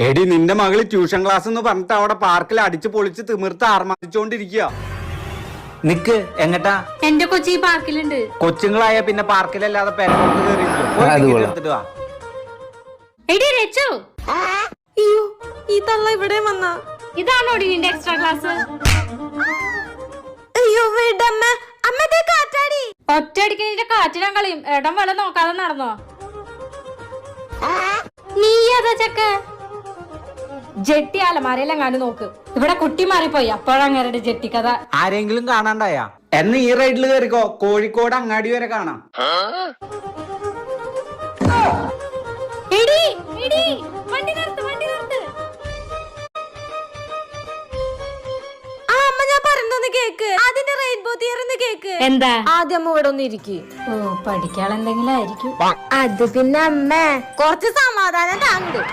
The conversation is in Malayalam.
എടി നിന്റെ മകള് ട്യൂഷൻ ക്ലാസ് എന്ന് പറഞ്ഞിട്ട് അവിടെ പാർക്കിൽ അടിച്ചു പൊളിച്ച് തിമിർത്ത് ആർമാദിച്ചോണ്ടിരിക്കുക. നിക്ക് എങ്ങട്ടാ? എന്റെ കൊച്ചി പാർക്കിലുണ്ട്. കൊച്ചുങ്ങളായ പിന്നെ പാർക്കിലല്ലാതെ പേരപ്പുറത്ത് കയറിയിരിക്കും. എടി രച്ചു, അയ്യോ ഈ തള്ള ഇവിടെ വന്ന. ഇതാണോ നിന്റെ എക്സ്ട്രാ ക്ലാസ്? അയ്യോ വീടമ്മ, അമ്മ കാറ്റാടി. ഒറ്റയടിക്ക് നിന്റെ കാറ്റിടാൻ കളിയും. ഇടം വല നോക്കാതെ നടന്നോ? നീ ഏതാ ചെക്ക? ജെട്ടി അലമാരയിലെങ്ങാനും നോക്ക്. ഇവിടെ കുട്ടി മാറിപ്പോയി. അപ്പോഴങ്ങരുടെ ജെട്ടി കഥ ആരെങ്കിലും കാണാണ്ടായ എന്ന് ഈ റൈഡിൽ കയറിക്കോ. കോഴിക്കോട് അങ്ങാടി വരെ കാണാം. എടി എടി വണ്ടി നിർത്ത്, വണ്ടി നിർത്ത്. ആ അമ്മ ഞാൻ പറഞ്ഞൊന്ന് കേക്ക്. അതിന്റെ റെയിൻബോ തിയറി ഒന്ന് കേക്ക്. എന്താ? ആദ്യം അമ്മ ഇവിടെ ഒന്ന് ഇരിക്കും. ഓ പഠിക്കാൻ എന്തെങ്കിലും ആയിരിക്കും. അത് പിന്നെ അമ്മ കുറച്ച് സമാധാനം താങ്ങും.